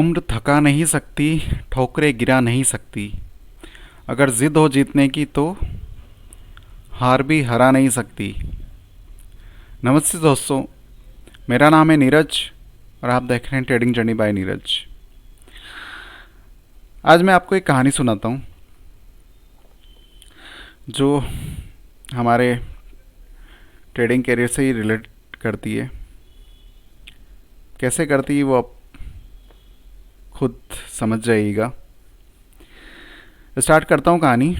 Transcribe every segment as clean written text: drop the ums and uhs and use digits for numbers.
उम्र थका नहीं सकती, ठोकरें गिरा नहीं सकती। अगर जिद हो जीतने की तो हार भी हरा नहीं सकती। नमस्ते दोस्तों, मेरा नाम है नीरज और आप देख रहे हैं ट्रेडिंग जर्नी बाय नीरज। आज मैं आपको एक कहानी सुनाता हूँ जो हमारे ट्रेडिंग करियर से ही रिलेट करती है। कैसे करती है वो आप खुद समझ जाइएगा। स्टार्ट करता हूँ कहानी।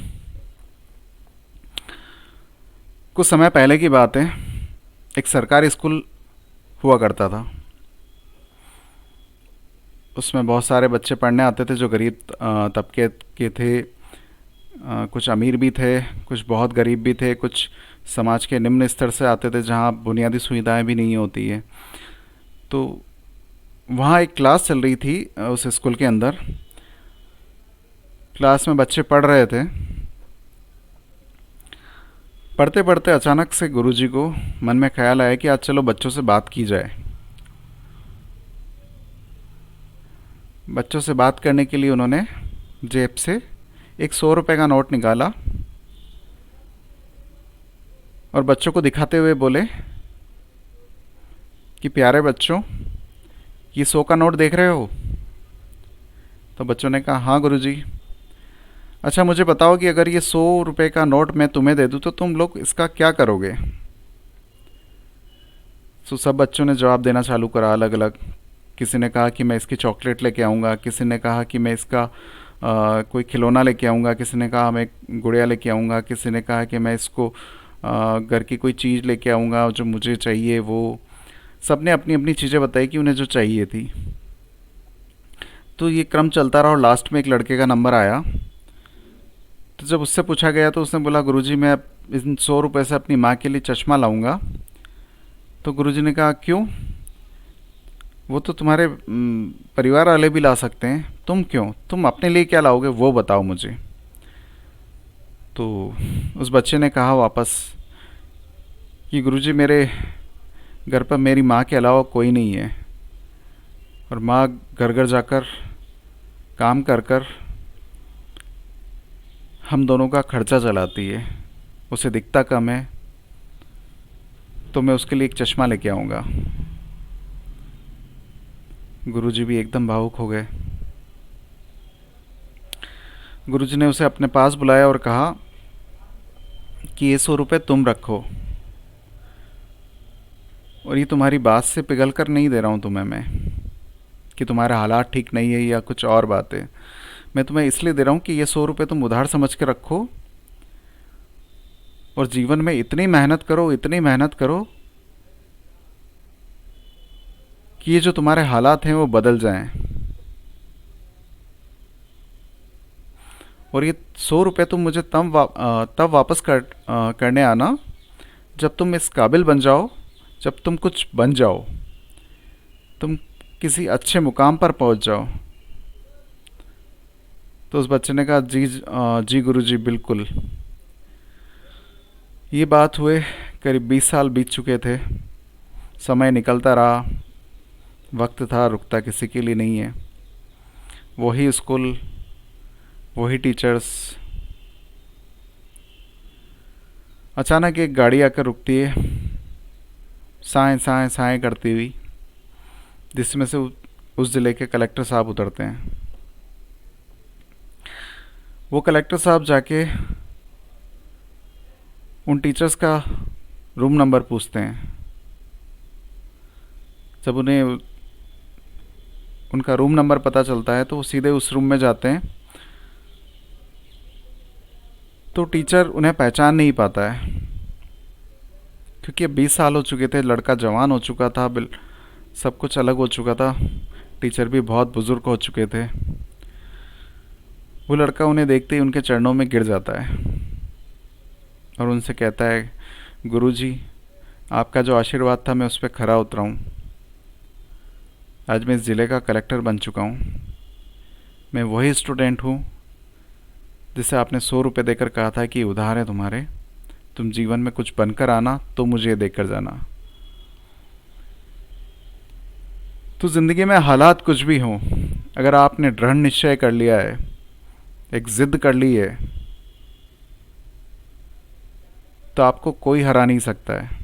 कुछ समय पहले की बात है। एक सरकारी स्कूल हुआ करता था। उसमें बहुत सारे बच्चे पढ़ने आते थे जो गरीब तबके के थे। कुछ अमीर भी थे, कुछ बहुत गरीब भी थे, कुछ समाज के निम्न स्तर से आते थे जहाँ बुनियादी सुविधाएं भी नहीं होती है। तो वहाँ एक क्लास चल रही थी उस स्कूल के अंदर। क्लास में बच्चे पढ़ रहे थे। पढ़ते पढ़ते अचानक से गुरुजी को मन में ख्याल आया कि आज चलो बच्चों से बात की जाए। बच्चों से बात करने के लिए उन्होंने जेब से एक 100 रुपये का नोट निकाला और बच्चों को दिखाते हुए बोले कि प्यारे बच्चों, ये 100 का नोट देख रहे हो? तो बच्चों ने कहा हाँ गुरुजी। अच्छा मुझे बताओ कि अगर ये 100 रुपये का नोट मैं तुम्हें दे दूँ तो तुम लोग इसका क्या करोगे? तो सब बच्चों ने जवाब देना चालू करा अलग अलग। किसी ने कहा कि मैं इसकी चॉकलेट लेके आऊँगा, किसी ने कहा कि मैं इसका कोई खिलौना लेके आऊँगा, किसी ने कहा मैं गुड़िया लेके आऊँगा, किसी ने कहा कि मैं इसको घर की कोई चीज़ लेके आऊँगा जो मुझे चाहिए वो। सब ने अपनी अपनी चीज़ें बताई कि उन्हें जो चाहिए थी। तो ये क्रम चलता रहा और लास्ट में एक लड़के का नंबर आया। तो जब उससे पूछा गया तो उसने बोला गुरुजी मैं इन 100 रुपये से अपनी माँ के लिए चश्मा लाऊंगा। तो गुरुजी ने कहा क्यों? वो तो तुम्हारे परिवार वाले भी ला सकते हैं, तुम क्यों? तुम अपने लिए क्या लाओगे वो बताओ मुझे। तो उस बच्चे ने कहा वापस कि गुरुजी मेरे घर पर मेरी माँ के अलावा कोई नहीं है और माँ घर घर जाकर काम कर कर हम दोनों का खर्चा चलाती है। उसे दिखता कम है, तो मैं उसके लिए एक चश्मा लेके आऊँगा। गुरुजी भी एकदम भावुक हो गए। गुरुजी ने उसे अपने पास बुलाया और कहा कि ये 100 रुपये तुम रखो, और ये तुम्हारी बात से पिघल कर नहीं दे रहा हूँ तुम्हें मैं कि तुम्हारे हालात ठीक नहीं है या कुछ और बात है। मैं तुम्हें इसलिए दे रहा हूँ कि ये 100 रुपये तुम उधार समझ के रखो और जीवन में इतनी मेहनत करो, इतनी मेहनत करो कि ये जो तुम्हारे हालात हैं वो बदल जाएं। और ये 100 रुपये तुम मुझे तब वापस करने आना जब तुम इस काबिल बन जाओ, जब तुम कुछ बन जाओ, तुम किसी अच्छे मुकाम पर पहुंच जाओ। तो उस बच्चे ने कहा जी गुरुजी बिल्कुल। ये बात हुए करीब 20 साल बीत चुके थे। समय निकलता रहा, वक्त था रुकता किसी के लिए नहीं है। वही स्कूल, वही टीचर्स। अचानक एक गाड़ी आकर रुकती है, साएं साएं साएं करती हुई, जिसमें से उस ज़िले के कलेक्टर साहब उतरते हैं। वो कलेक्टर साहब जाके उन टीचर्स का रूम नंबर पूछते हैं। जब उन्हें उनका रूम नंबर पता चलता है तो वो सीधे उस रूम में जाते हैं। तो टीचर उन्हें पहचान नहीं पाता है क्योंकि अब 20 साल हो चुके थे, लड़का जवान हो चुका था, सब कुछ अलग हो चुका था। टीचर भी बहुत बुज़ुर्ग हो चुके थे। वो लड़का उन्हें देखते ही उनके चरणों में गिर जाता है और उनसे कहता है गुरुजी, आपका जो आशीर्वाद था मैं उस पर खरा उतरा हूँ। आज मैं इस ज़िले का कलेक्टर बन चुका हूँ। मैं वही स्टूडेंट हूँ जिसे आपने 100 रुपये देकर कहा था कि उधार है तुम्हारे, तुम जीवन में कुछ बनकर आना तो मुझे देकर जाना। तो ज़िंदगी में हालात कुछ भी हों, अगर आपने दृढ़ निश्चय कर लिया है, एक जिद कर ली है, तो आपको कोई हरा नहीं सकता है।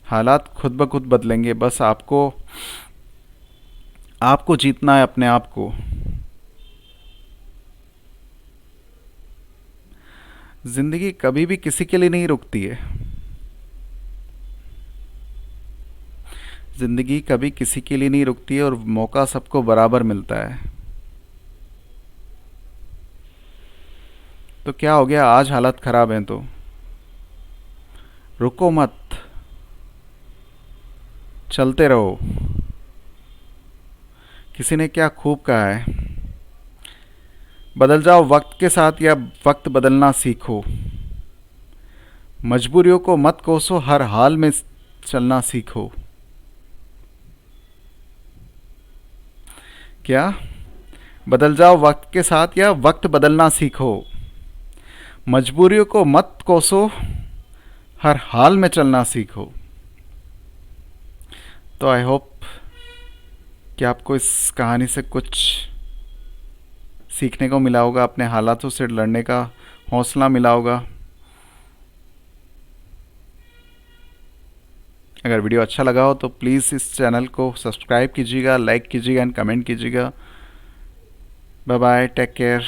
हालात खुद ब खुद बदलेंगे, बस आपको आपको जीतना है अपने आप को। जिंदगी कभी भी किसी के लिए नहीं रुकती है। जिंदगी कभी किसी के लिए नहीं रुकती है और मौका सबको बराबर मिलता है। तो क्या हो गया, आज हालत खराब है तो रुको मत, चलते रहो। किसी ने क्या खूब कहा है, बदल जाओ वक्त के साथ या वक्त बदलना सीखो। मजबूरियों को मत कोसो, हर हाल में चलना सीखो। क्या, बदल जाओ वक्त के साथ या वक्त बदलना सीखो। मजबूरियों को मत कोसो, हर हाल में चलना सीखो। तो आई होप कि आपको इस कहानी से कुछ सीखने को मिला होगा, अपने हालातों से लड़ने का हौसला मिला होगा। अगर वीडियो अच्छा लगा हो तो प्लीज़ इस चैनल को सब्सक्राइब कीजिएगा, लाइक कीजिएगा एंड कमेंट कीजिएगा। Bye bye, take care.